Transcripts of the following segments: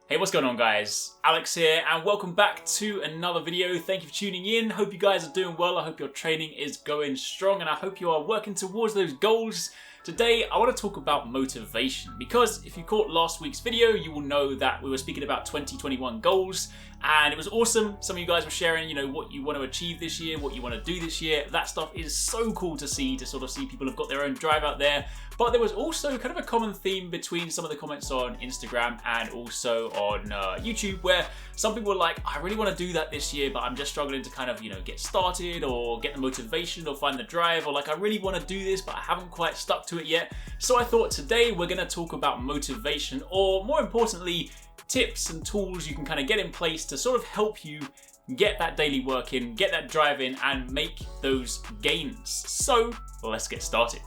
Hey, what's going on guys? Alex here and welcome back to another video. Thank you for tuning in. Hope you guys are doing well. I hope your training is going strong and I hope you are working towards those goals. Today, I want to talk about motivation because if you caught last week's video, you will know that we were speaking about 2021 goals and it was awesome. Some of you guys were sharing, what you want to achieve this year, what you want to do this year. That stuff is so cool to see people have got their own drive out there. But there was also kind of a common theme between some of the comments on Instagram and also on YouTube where some people were like, I really want to do that this year, but I'm just struggling to kind of, get started or get the motivation or find the drive, or like I really want to do this, but I haven't quite stuck to it yet. So I thought today we're going to talk about motivation, or more importantly, tips and tools you can kind of get in place to sort of help you get that daily work in, get that drive in and make those gains. So let's get started.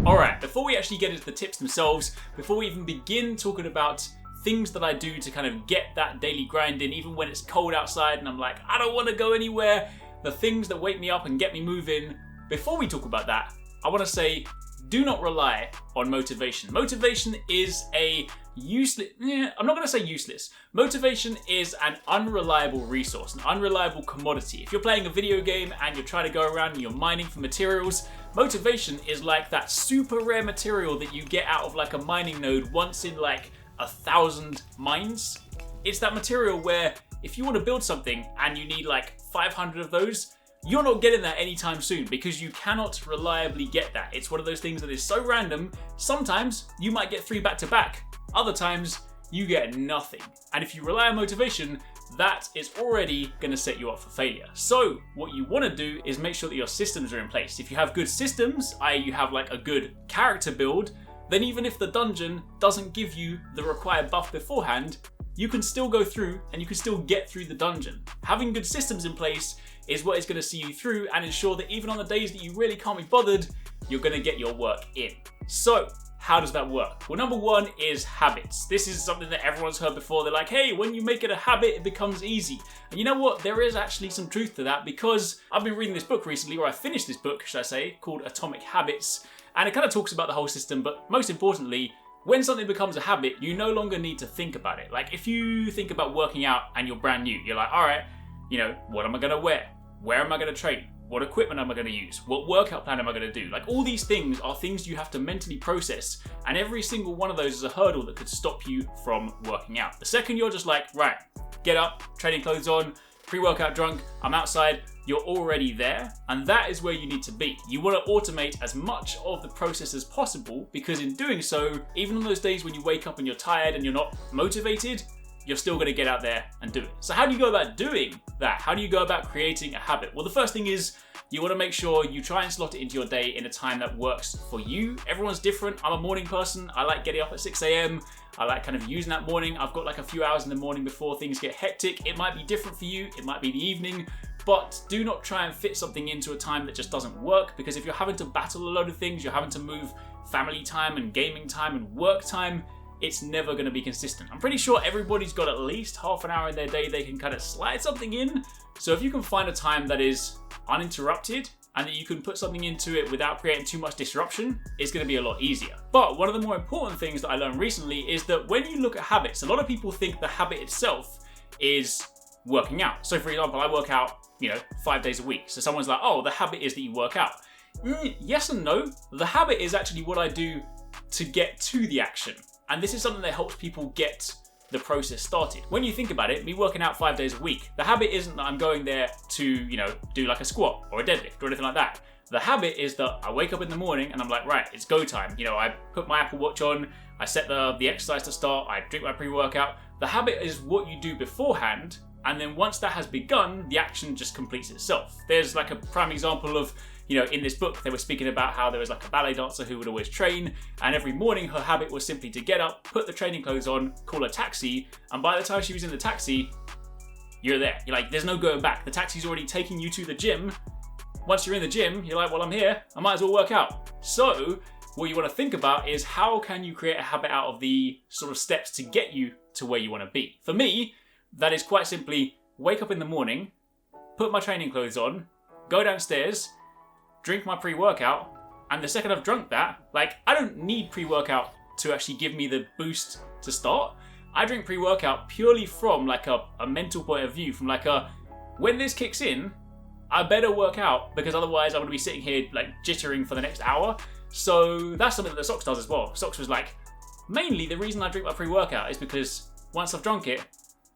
Alright, before we actually get into the tips themselves, before we even begin talking about things that I do to kind of get that daily grind in, even when it's cold outside and I'm like, I don't want to go anywhere, the things that wake me up and get me moving, before we talk about that, I want to say, do not rely on motivation. Motivation is a useless, I'm not going to say useless. Motivation is an unreliable resource, an unreliable commodity. If you're playing a video game and you're trying to go around and you're mining for materials, motivation is like that super rare material that you get out of like a mining node once in like 1,000 mines. It's that material where if you want to build something and you need like 500 of those, you're not getting that anytime soon because you cannot reliably get that. It's one of those things that is so random. Sometimes you might get 3 back to back. Other times you get nothing. And if you rely on motivation, that is already going to set you up for failure. So what you want to do is make sure that your systems are in place. If you have good systems, i.e. you have like a good character build, then even if the dungeon doesn't give you the required buff beforehand, you can still go through and you can still get through the dungeon. Having good systems in place is what is going to see you through and ensure that even on the days that you really can't be bothered, you're going to get your work in. So how does that work? Well, number one is habits. This is something that everyone's heard before. They're like, hey, when you make it a habit, it becomes easy. And you know what? There is actually some truth to that because I've been reading this book recently, or I finished this book, should I say, called Atomic Habits. And it kind of talks about the whole system, but most importantly, when something becomes a habit, you no longer need to think about it. Like if you think about working out and you're brand new, you're like, all right, what am I going to wear? Where am I going to train? What equipment am I going to use? What workout plan am I going to do? Like all these things are things you have to mentally process, and every single one of those is a hurdle that could stop you from working out. The second you're just like, right, get up, training clothes on, pre-workout drunk, I'm outside, you're already there, and that is where you need to be. You want to automate as much of the process as possible because in doing so, even on those days when you wake up and you're tired and you're not motivated, you're still going to get out there and do it. So how do you go about doing that? How do you go about creating a habit? Well, the first thing is you want to make sure you try and slot it into your day in a time that works for you. Everyone's different. I'm a morning person. I like getting up at 6 a.m. I like kind of using that morning. I've got like a few hours in the morning before things get hectic. It might be different for you. It might be the evening, but do not try and fit something into a time that just doesn't work, because if you're having to battle a load of things, you're having to move family time and gaming time and work time, it's never going to be consistent. I'm pretty sure everybody's got at least half an hour in their day they can kind of slide something in. So if you can find a time that is uninterrupted and that you can put something into it without creating too much disruption, it's going to be a lot easier. But one of the more important things that I learned recently is that when you look at habits, a lot of people think the habit itself is working out. So for example, I work out, 5 days a week. So someone's like, oh, the habit is that you work out. Yes and no. The habit is actually what I do to get to the action. And this is something that helps people get the process started. When you think about it, me working out 5 days a week, the habit isn't that I'm going there to, do like a squat or a deadlift or anything like that. The habit is that I wake up in the morning and I'm like, right, it's go time. I put my Apple Watch on, I set the exercise to start, I drink my pre-workout. The habit is what you do beforehand, and then once that has begun, the action just completes itself. There's like a prime example of, in this book, they were speaking about how there was like a ballet dancer who would always train, and every morning her habit was simply to get up, put the training clothes on, call a taxi, and by the time she was in the taxi, you're there. You're like, there's no going back. The taxi's already taking you to the gym. Once you're in the gym, you're like, well, I'm here. I might as well work out. So what you want to think about is how can you create a habit out of the sort of steps to get you to where you want to be. For me, that is quite simply wake up in the morning, put my training clothes on, go downstairs, drink my pre-workout, And the second I've drunk that, like, I don't need pre-workout to actually give me the boost to start. I drink pre-workout purely from like a mental point of view, from like when this kicks in, I better work out because otherwise I'm going to be sitting here like jittering for the next hour. So that's something that the Socks does as well. Socks was like, mainly the reason I drink my pre-workout is because once I've drunk it,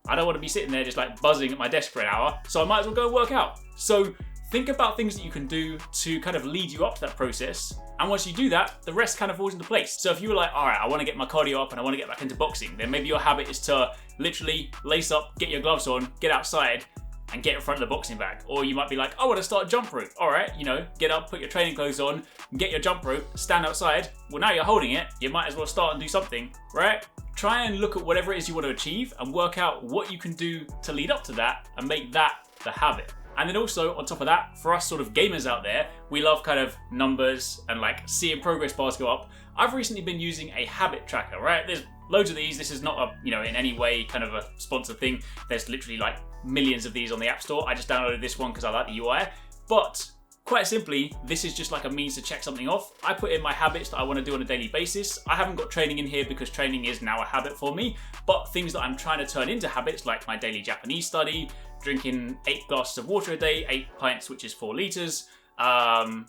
I don't want to be sitting there just like buzzing at my desk for an hour, so I might as well go and work out. So think about things that you can do to kind of lead you up to that process. And once you do that, the rest kind of falls into place. So if you were like, all right, I want to get my cardio up and I want to get back into boxing, then maybe your habit is to literally lace up, get your gloves on, get outside and get in front of the boxing bag. Or you might be like, I want to start jump rope. All right, get up, put your training clothes on, get your jump rope, stand outside. Well, now you're holding it, you might as well start and do something, right? Try and look at whatever it is you want to achieve and work out what you can do to lead up to that and make that the habit. And then also, on top of that, for us sort of gamers out there, we love kind of numbers and like seeing progress bars go up. I've recently been using a habit tracker, right? There's loads of these. This is not in any way kind of a sponsored thing. There's literally like millions of these on the App Store. I just downloaded this one because I like the UI. But quite simply, this is just like a means to check something off. I put in my habits that I want to do on a daily basis. I haven't got training in here because training is now a habit for me, but things that I'm trying to turn into habits, like my daily Japanese study, drinking 8 glasses of water a day, 8 pints, which is 4 liters,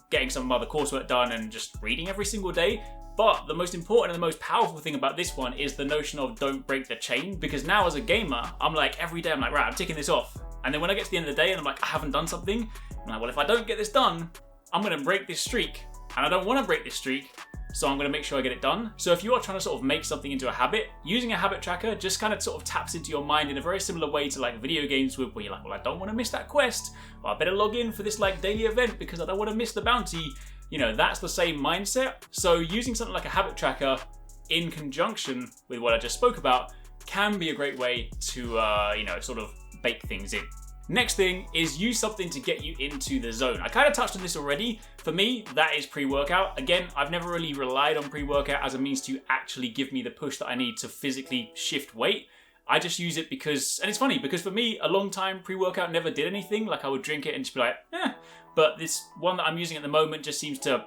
getting some other coursework done and just reading every single day. But the most important and the most powerful thing about this one is the notion of don't break the chain, because now as a gamer, I'm like, every day I'm like, right, I'm ticking this off. And then when I get to the end of the day and I'm like, I haven't done something, I'm like, well, if I don't get this done, I'm going to break this streak. And I don't want to break this streak, so I'm going to make sure I get it done. So if you are trying to sort of make something into a habit, using a habit tracker just kind of sort of taps into your mind in a very similar way to like video games where you're like, well, I don't want to miss that quest. Well, I better log in for this like daily event because I don't want to miss the bounty. That's the same mindset. So using something like a habit tracker in conjunction with what I just spoke about can be a great way to, sort of bake things in. Next thing is use something to get you into the zone. I kind of touched on this already. For me, that is pre-workout. Again, I've never really relied on pre-workout as a means to actually give me the push that I need to physically shift weight. I just use it because, and it's funny, because for me, a long time pre-workout never did anything. Like I would drink it and just be like, but this one that I'm using at the moment just seems to,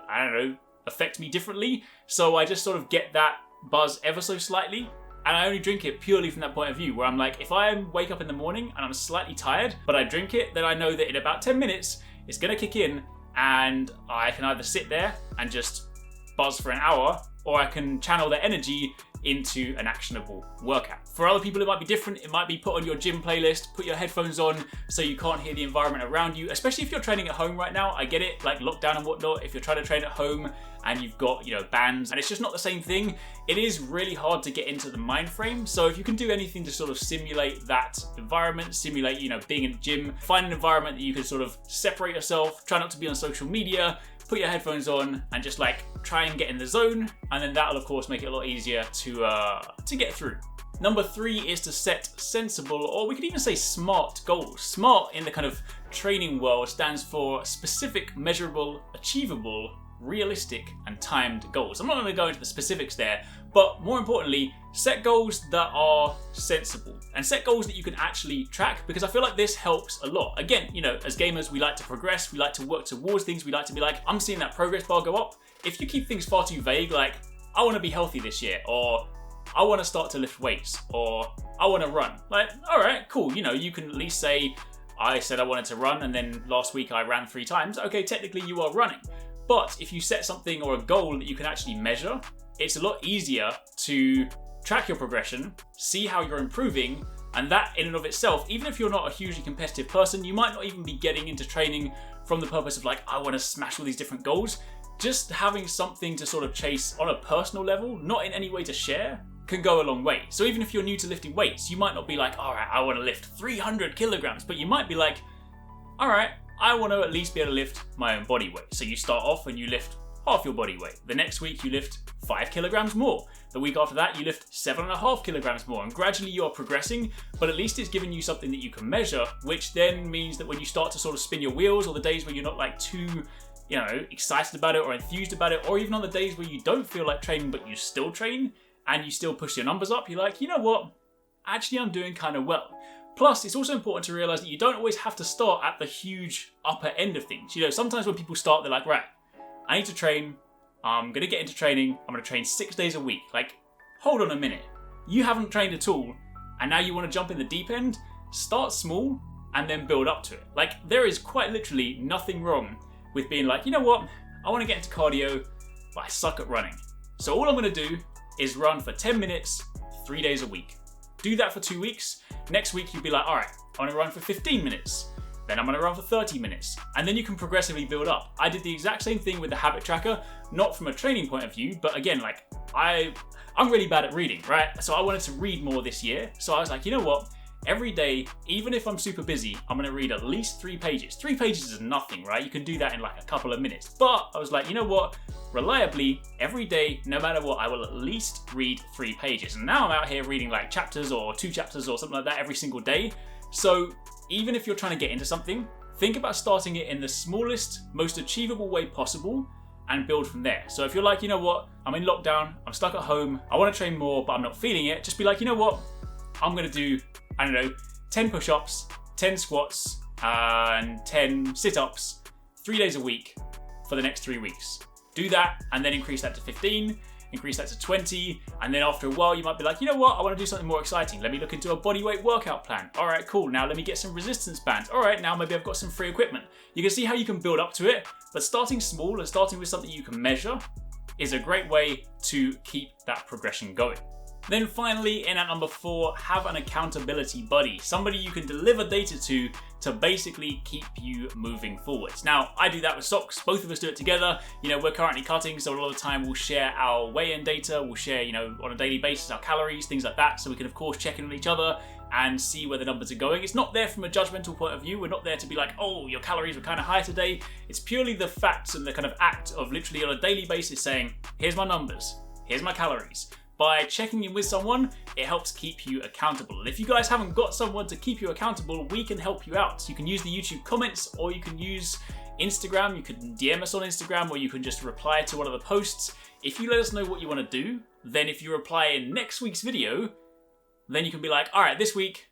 affect me differently. So I just sort of get that buzz ever so slightly. And I only drink it purely from that point of view, where I'm like, if I wake up in the morning and I'm slightly tired, but I drink it, then I know that in about 10 minutes, it's gonna kick in and I can either sit there and just buzz for an hour, or I can channel that energy into an actionable workout. For other people, it might be different. It might be put on your gym playlist, put your headphones on so you can't hear the environment around you, especially if you're training at home right now. I get it, like lockdown and whatnot. If you're trying to train at home and you've got, bands and it's just not the same thing, it is really hard to get into the mind frame. So if you can do anything to sort of simulate that environment, simulate, being in the gym, find an environment that you can sort of separate yourself, try not to be on social media, put your headphones on and just like try and get in the zone, and then that'll of course make it a lot easier to get through. Number 3 is to set sensible, or we could even say smart goals. Smart in the kind of training world stands for specific, measurable, achievable, realistic and timed goals. I'm not going to go into the specifics there, but more importantly, set goals that are sensible and set goals that you can actually track, because I feel like this helps a lot. Again, as gamers, we like to progress, we like to work towards things, we like to be like, I'm seeing that progress bar go up. If you keep things far too vague, like, I want to be healthy this year, or I want to start to lift weights, or I want to run. Like, all right, cool. You can at least say, I said I wanted to run, and then last week I ran 3 times. Okay, technically you are running. But if you set something or a goal that you can actually measure, it's a lot easier to track your progression, see how you're improving, and that in and of itself, even if you're not a hugely competitive person, you might not even be getting into training from the purpose of like, I want to smash all these different goals. Just having something to sort of chase on a personal level, not in any way to share, can go a long way. So even if you're new to lifting weights, you might not be like, all right, I want to lift 300 kilograms, but you might be like, all right, I want to at least be able to lift my own body weight. So you start off and you lift half your body weight. The next week you lift 5 kilograms more. The week after that you lift 7.5 kilograms more, and gradually you are progressing, but at least it's giving you something that you can measure, which then means that when you start to sort of spin your wheels, or the days where you're not like too excited about it or enthused about it, or even on the days where you don't feel like training but you still train and you still push your numbers up, you're like, you know what, actually I'm doing kind of well. Plus, it's also important to realize that you don't always have to start at the huge upper end of things. Sometimes when people start, they're like, right, I need to train I'm gonna get into training. I'm gonna train 6 days a week. Like, hold on a minute. You haven't trained at all, and now you want to jump in the deep end? Start small and then build up to it. Like, there is quite literally nothing wrong with being like, you know what? I want to get into cardio, but I suck at running. So all I'm gonna do is run for 10 minutes, 3 days a week. Do that for 2 weeks. Next week you'll be like, all right, I want to run for 15 minutes. Then I'm going to run for 30 minutes. And then you can progressively build up. I did the exact same thing with the habit tracker, not from a training point of view, but again, like I'm really bad at reading, right? So I wanted to read more this year. So I was like, you know what? Every day, even if I'm super busy, I'm going to read at least 3 pages. 3 pages is nothing, right? You can do that in like a couple of minutes. But I was like, you know what? Reliably, every day, no matter what, I will at least read 3 pages. And now I'm out here reading like chapters or 2 chapters or something like that every single day. So even if you're trying to get into something, think about starting it in the smallest, most achievable way possible and build from there. So if you're like, you know what? I'm in lockdown, I'm stuck at home, I want to train more, but I'm not feeling it. Just be like, you know what? I'm going to do, I don't know, 10 push-ups, 10 squats, and 10 sit-ups, 3 days a week for the next 3 weeks. Do that and then increase that to 15, increase that to 20, and then after a while you might be like, you know what, I want to do something more exciting. Let me look into a bodyweight workout plan. All right, cool. Now let me get some resistance bands. All right, now maybe I've got some free equipment. You can see how you can build up to it, but starting small and starting with something you can measure is a great way to keep that progression going. Then finally, in at number 4, have an accountability buddy, somebody you can deliver data to basically keep you moving forwards. Now, I do that with socks. Both of us do it together. You know, we're currently cutting, so a lot of the time we'll share our weigh-in data. We'll share, you know, on a daily basis, our calories, things like that. So we can, of course, check in on each other and see where the numbers are going. It's not there from a judgmental point of view. We're not there to be like, oh, your calories were kind of high today. It's purely the facts and the kind of act of literally on a daily basis saying, here's my numbers, here's my calories. By checking in with someone, it helps keep you accountable. And if you guys haven't got someone to keep you accountable, we can help you out. You can use the YouTube comments, or you can use Instagram. You can DM us on Instagram, or you can just reply to one of the posts. If you let us know what you want to do, then if you reply in next week's video, then you can be like, all right, this week,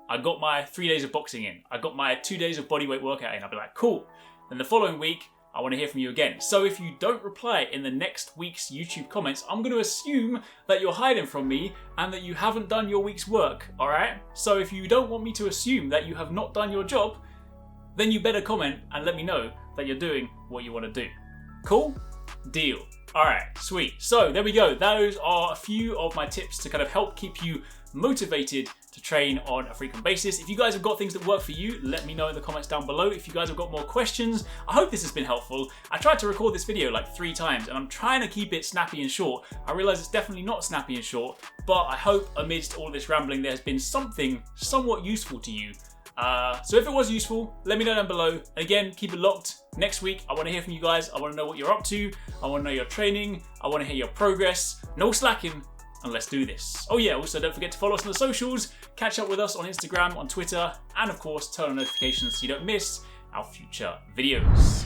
I got my 3 days of boxing in. I got my 2 days of bodyweight workout in. I'll be like, cool. Then the following week, I want to hear from you again. So if you don't reply in the next week's YouTube comments, I'm going to assume that you're hiding from me and that you haven't done your week's work, all right? So if you don't want me to assume that you have not done your job, then you better comment and let me know that you're doing what you want to do. Cool? Deal. All right, sweet. So there we go. Those are a few of my tips to kind of help keep you motivated to train on a frequent basis. If you guys have got things that work for you, let me know in the comments down below. If you guys have got more questions, I hope this has been helpful. I tried to record this video like 3 times and I'm trying to keep it snappy and short. I realize it's definitely not snappy and short, but I hope amidst all this rambling there has been something somewhat useful to you. So if it was useful, let me know down below. Again, keep it locked. Next week, I want to hear from you guys. I want to know what you're up to. I want to know your training. I want to hear your progress. No slacking, and let's do this. Oh yeah, also don't forget to follow us on the socials. Catch up with us on Instagram, on Twitter, and of course, turn on notifications so you don't miss our future videos.